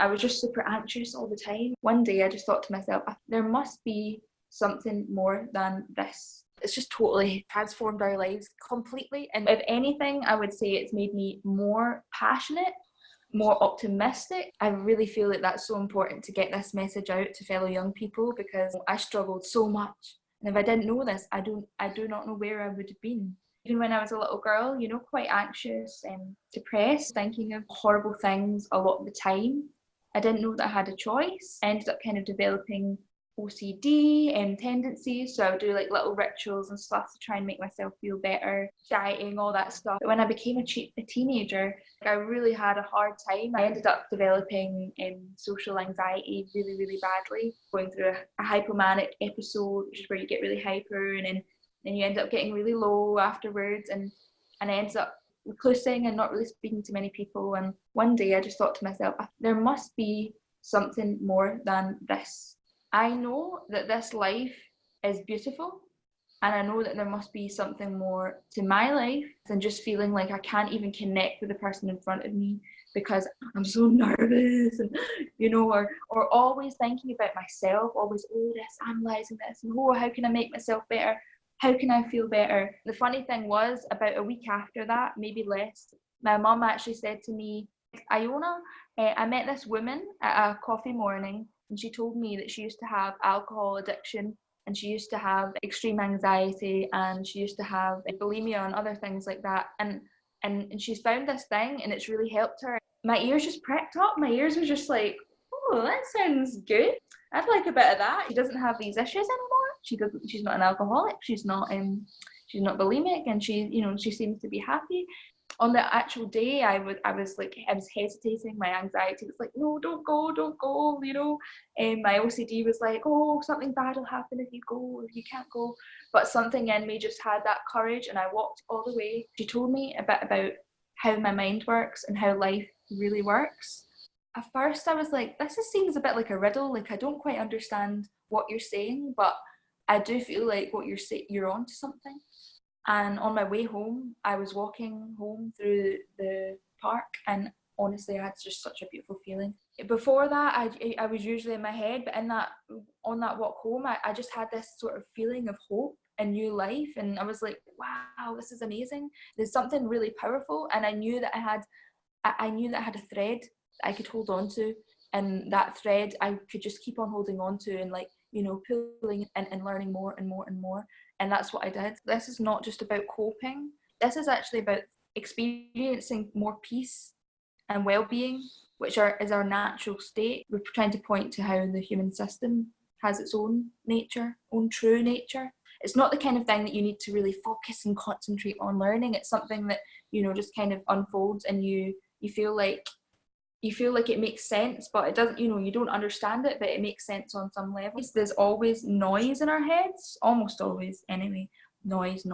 I was just super anxious all the time. One day I just thought to myself, there must be something more than this. It's just totally transformed our lives completely. And if anything, I would say it's made me more passionate, more optimistic. I really feel that that's so important to get this message out to fellow young people, because I struggled so much. And if I didn't know this, I do not know where I would have been. Even when I was a little girl, quite anxious and depressed, thinking of horrible things a lot of the time. I didn't know that I had a choice. I ended up kind of developing OCD and tendencies, so I would do like little rituals and stuff to try and make myself feel better, dieting, all that stuff. But when I became a teenager, I really had a hard time. I ended up developing social anxiety really, really badly, going through a hypomanic episode, which is where you get really hyper, and then you end up getting really low afterwards, and I ended up reclusing and not really speaking to many people. And one day I just thought to myself, there must be something more than this. I know that this life is beautiful, and I know that there must be something more to my life than just feeling like I can't even connect with the person in front of me because I'm so nervous, and or always thinking about myself, always, this, analysing this, and how can I make myself better? How can I feel better? The funny thing was, about a week after that, maybe less, my mum actually said to me, Iona, I met this woman at a coffee morning, and she told me that she used to have alcohol addiction, and she used to have extreme anxiety, and she used to have bulimia and other things like that. And she's found this thing, and it's really helped her. My ears just pricked up. My ears were just like, oh, that sounds good. I'd like a bit of that. She doesn't have these issues anymore. She's not an alcoholic. She's not bulimic, and she seems to be happy. On the actual day, I was hesitating. My anxiety was like, no, don't go. And my OCD was like, oh, something bad will happen if you go, if you can't go. But something in me just had that courage, and I walked all the way. She told me a bit about how my mind works and how life really works. At first, I was like, this seems a bit like a riddle. Like, I don't quite understand what you're saying, but I do feel like what you're saying, you're onto something. And on my way home, I was walking home through the park, and honestly, I had just such a beautiful feeling. Before that, I was usually in my head, but on that walk home, I just had this sort of feeling of hope and new life, and I was like, wow, this is amazing. There's something really powerful, and I knew that I had a thread that I could hold on to, and that thread I could just keep on holding on to, and pulling and learning more and more and more. And that's what I did. This is not just about coping. This is actually about experiencing more peace and well-being, which is our natural state. We're trying to point to how the human system has its own nature, own true nature. It's not the kind of thing that you need to really focus and concentrate on learning. It's something that, just kind of unfolds, and you feel like it makes sense, but it doesn't, you don't understand it, but it makes sense on some level. There's always noise in our heads, almost always anyway. Noise.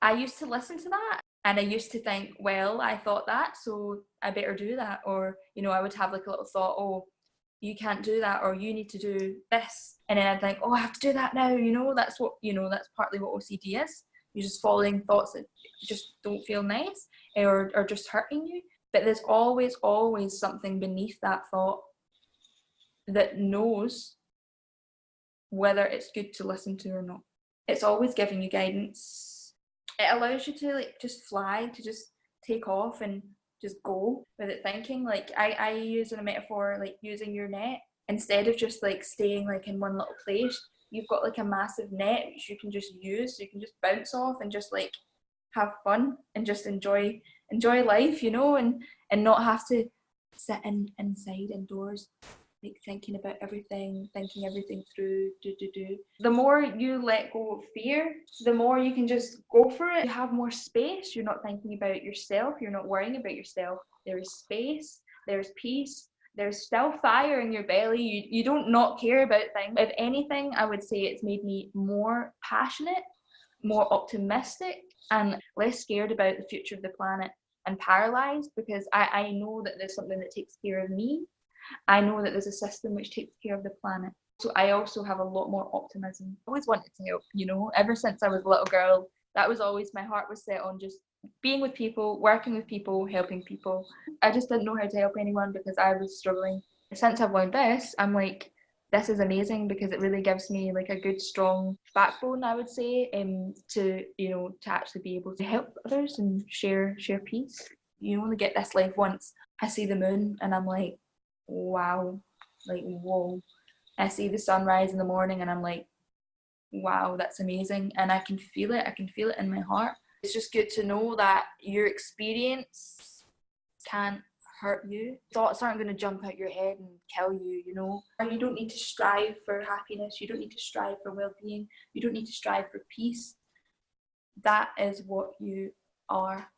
I used to listen to that, and I used to think, well, I thought that, so I better do that. Or, I would have like a little thought, oh, you can't do that, or you need to do this. And then I'd think, oh, I have to do that now. That's partly what OCD is. You're just following thoughts that just don't feel nice, or just hurting you. But there's always, always something beneath that thought that knows whether it's good to listen to or not. It's always giving you guidance. It allows you to just fly, to just take off and just go without thinking. Like I use in a metaphor, like using your net. Instead of just staying in one little place, you've got a massive net which you can just use. So you can just bounce off and just have fun and just enjoy life, and not have to sit inside indoors, thinking about everything, thinking everything through, do. The more you let go of fear, the more you can just go for it. You have more space. You're not thinking about yourself. You're not worrying about yourself. There is space. There's peace. There's still fire in your belly. You don't not care about things. If anything, I would say it's made me more passionate, more optimistic, and less scared about the future of the planet and paralyzed, because I know that there's something that takes care of me. I know that there's a system which takes care of the planet. So I also have a lot more optimism. I always wanted to help, ever since I was a little girl. That was always, my heart was set on just being with people, working with people, helping people. I just didn't know how to help anyone because I was struggling. Since I've learned this, I'm like, this is amazing because it really gives me like a good strong backbone, I would say, to to actually be able to help others and share peace. You only get this life once. I see the moon and I'm like, wow, like whoa. I see the sunrise in the morning and I'm like, wow, that's amazing. And I can feel it. I can feel it in my heart. It's just good to know that your experience can't hurt you. Thoughts aren't going to jump out your head and kill you, you know. And you don't need to strive for happiness. You don't need to strive for well-being. You don't need to strive for peace. That is what you are.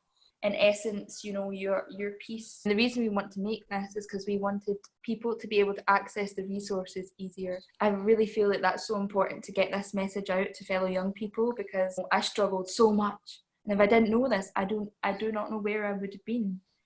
In essence, your peace. And the reason we want to make this is because we wanted people to be able to access the resources easier. I really feel that that's so important to get this message out to fellow young people because I struggled so much. And if I didn't know this, I do not know where I would have been.